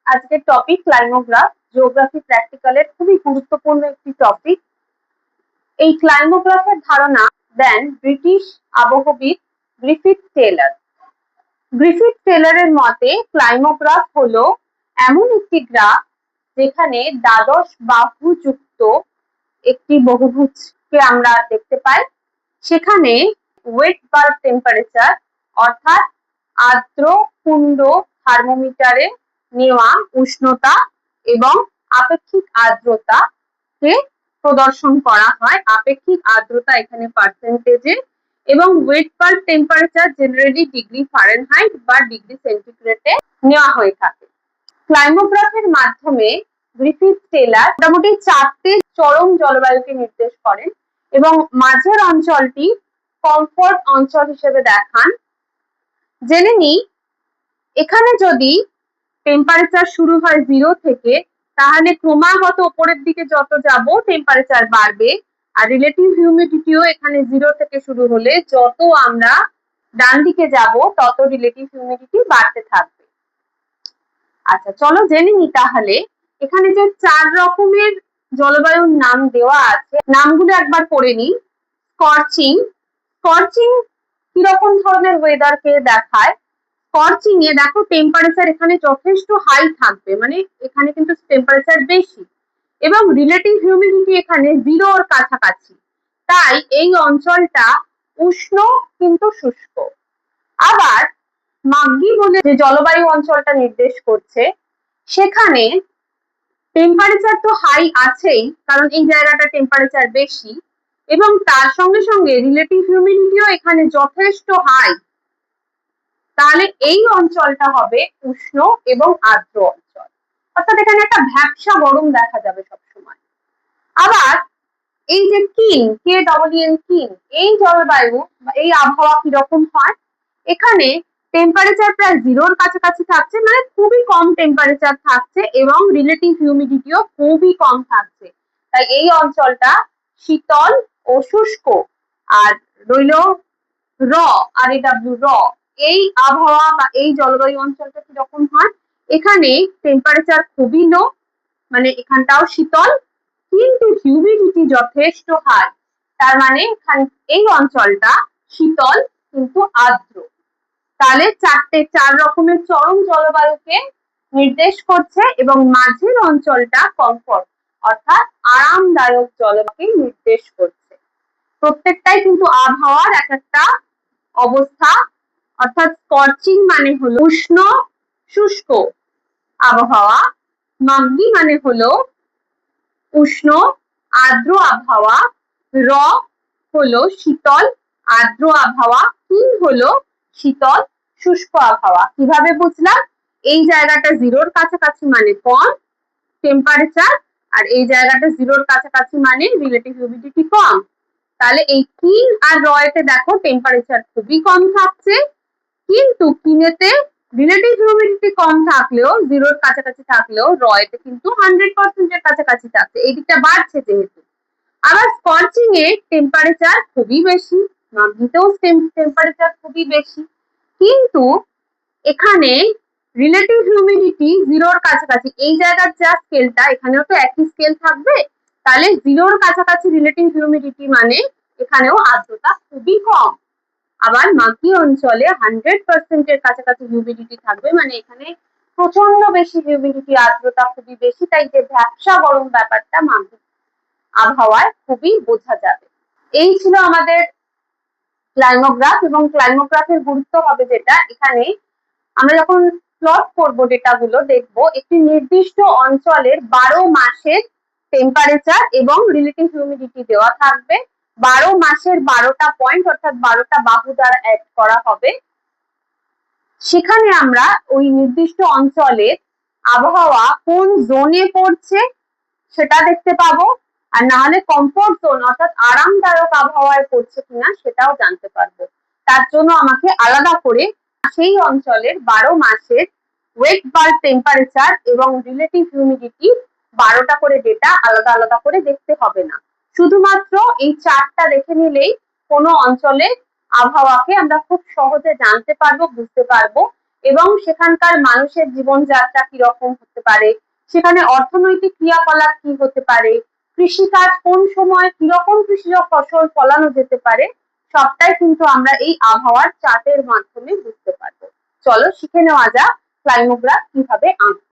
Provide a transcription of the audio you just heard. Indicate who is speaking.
Speaker 1: আজকের topic ক্লাইমোগ্রাফ, geography প্র্যাকটিক্যালের খুবই গুরুত্বপূর্ণ একটি টপিক। এই ক্লাইমোগ্রাফের ধারণা দেন ব্রিটিশ আবহবিদ গ্রিফিথ টেলর। গ্রিফিথ টেলরের মতে ক্লাইমোগ্রাফ হলো এমন একটি গ্রাফ যেখানে দ্বাদশ বাহুযুক্ত একটি বহুভুজকে আমরা দেখতে পাই। সেখানে ওয়েট বাল্ব টেম্পারেচার অর্থাৎ আর্দ্র কুণ্ড থার্মোমিটারে নেওয়া উষ্ণতা এবং আপেক্ষিক আর্দ্রতাকে প্রদর্শন করা হয়। আপেক্ষিক আর্দ্রতা এখানে পার্সেন্টেজে এবং wait bulb temperature generally degree Fahrenheit বা ডিগ্রি সেন্টিগ্রেডে নেওয়া হয়ে থাকে। ক্লাইমোগ্রাফের মাধ্যমে গ্রিফিথ টেলর মোটামুটি 4টে চরম জলবায়ুকে নির্দেশ করেন এবং মাঝের অঞ্চলটি কমফোর্ট অঞ্চল হিসেবে দেখান। জেনে নিই, এখানে যদি টেম্পারেচার শুরু হয় 0 থেকে, তাহলে ক্রমাগত উপরের দিকে যত যাব টেম্পারেচার বাড়বে, আর রিলেটিভ হিউমিডিটিও এখানে 0 থেকে শুরু হলে যত আমরা ডান দিকে যাব তত রিলেটিভ হিউমিডিটি বাড়তে থাকবে। আচ্ছা, চলো জেনে নিই তাহলে এখানে যে 4 রকমের জলবায়ুর নাম দেওয়া আছে, নামগুলো একবার পড়ে নিই। স্কর্চিং কিরকম ধরনের ওয়েদারকে দেখায়? স্কর্চিং এ দেখো টেম্পারেচার এখানে যথেষ্ট হাই থাকবে, মানে এখানে কিন্তু টেম্পারেচার বেশি এবং রিলেটিভ হিউমিডিটি এখানে 0-র কাছাকাছি, তাই এই অঞ্চলটা উষ্ণ কিন্তু শুষ্ক। আবার মাগগি বলে যে জলবায়ু অঞ্চলটা নির্দেশ করছে, সেখানে টেম্পারেচার তো হাই আছেই, কারণ এই জায়গাটা টেম্পারেচার বেশি এবং তার সঙ্গে সঙ্গে রিলেটিভ হিউমিডিটিও এখানে যথেষ্ট হাই, তাহলে এই অঞ্চলটা হবে উষ্ণ এবং আর্দ্র অঞ্চল, অর্থাৎ এখানে একটা ভ্যাপসা গরম দেখা যাবে সবসময়। আবার এই যে কিন, কিন, এই জলবায়ু বা এই আবহাওয়া কিরকম হয়? এখানে টেম্পারেচার প্রায় 0-র কাছাকাছি থাকছে, মানে খুবই কম টেম্পারেচার থাকছে এবং রিলেটিভ হিউমিডিটিও খুবই কম থাকছে, তাই এই অঞ্চলটা শীতল ও শুষ্ক। আর রইল র, এই আবহাওয়া বা এই জলবায়ু অঞ্চলটা কিরকম হয়? এখানে টেম্পারেচার খুবই লো, মানে এখানটাও শীতল কিন্তু হিউমিডিটি যথেষ্ট হাই, তার মানে এই অঞ্চলটা শীতল কিন্তু আর্দ্র। তাহলে 4 রকমের চরম জলবায়ুকে নির্দেশ করছে এবং মাঝের অঞ্চলটা কমফোর্ট অর্থাৎ আরামদায়ক জলবায়ুকে নির্দেশ করছে। প্রত্যেকটাই কিন্তু আবহাওয়ার এক একটা অবস্থা, অর্থাৎ স্কর্চিং মানে হলো উষ্ণ শুষ্ক আবহাওয়া, মাগগি মানে হলো উষ্ণ আর্দ্র আবহাওয়া, র হলো শীতল আর্দ্র আবহাওয়া, কিন হলো শীতল শুষ্ক আবহাওয়া। কিভাবে বুঝলাম? এই জায়গাটা 0-র কাছাকাছি মানে কম টেম্পারেচার, আর এই জায়গাটা 0-র কাছাকাছি মানে রিলেটিভ হিউমিডিটি কম। তাহলে এই কিন আর রয়েতে দেখো টেম্পারেচার খুবই কম থাকছে, কিন্তু কিনেতে রিলেটিভ হিউমিডিটি কম থাকলেও 0-র কাছাকাছি থাকলেও রয়েতে কিন্তু 100%-এর কাছাকাছি থাকছে, এই দিকটা বাড়ছে যেহেতু। আবার স্কর্চিং এ টেম্পারেচার খুবই বেশি, মাগগিতেও টেম্পারেচার খুবই বেশি, কিন্তু এখানে রিলেটিভ হিউমিডিটি 0-র কাছাকাছি। এই জায়গার যা স্কেলটা এখানেও তো একই স্কেল থাকবে, তাহলে 0-র কাছাকাছি রিলেটিভ হিউমিডিটি মানে এখানেও আর্দ্রতা খুবই কম। আবার মাগগি অঞ্চলে 100%-এর কাছাকাছি হিউমিডিটি থাকবে, মানে এখানে প্রচন্ড বেশি হিউমিডিটি, আর্দ্রতা খুবই বেশি, তাই যে ভ্যাপসা গরম ব্যাপারটা মাগগি আবহাওয়ায় খুবই বোঝা যাবে। এই ছিল আমাদের ক্লাইমোগ্রাফ এবং ক্লাইমোগ্রাফের গুরুত্ব হবে যেটা, এখানে আমরা যখন প্লট করব ডেটাগুলো দেখবো একটি নির্দিষ্ট অঞ্চলের 12 মাসের টেম্পারেচার এবং রিলেটিভ হিউমিডিটি দেওয়া থাকবে, 12 মাসের 12টা পয়েন্ট অর্থাৎ 12টা বাহু দ্বারা অ্যাড করা হবে। সেখানে আমরা ওই নির্দিষ্ট অঞ্চলের আবহাওয়া কোন জোনে পড়ছে সেটা দেখতে পাবো, আর না হলে কমফোর্ট জোন অর্থাৎ আরামদায়ক আবহাওয়ায় পড়ছে কিনা সেটাও জানতে পারবো। তার জন্য আমাকে আলাদা করে সেই অঞ্চলের 12 মাসের ওয়েট বাল্ব টেম্পারেচার এবং রিলেটিভ হিউমিডিটি 12টা করে ডেটা আলাদা আলাদা করে দেখতে হবে না, শুধুমাত্র এই 4টা দেখে নিলেই কোনো অঞ্চলের আবহাওয়াকে আমরা খুব সহজে জানতে পারবো, বুঝতে পারবো এবং সেখানকার মানুষের জীবনযাত্রা কিরকম হতে পারে, সেখানে অর্থনৈতিক ক্রিয়াকলাপ কি হতে পারে, কৃষিকাজ কোন সময় কিরকম কৃষিজ ফসল ফলানো যেতে পারে, সবটাই কিন্তু আমরা এই আবহাওয়ার চার্টের মাধ্যমে বুঝতে পারবো। চলো শিখে নেওয়া যাক ক্লাইমোগ্রাফ কিভাবে আঁকবো।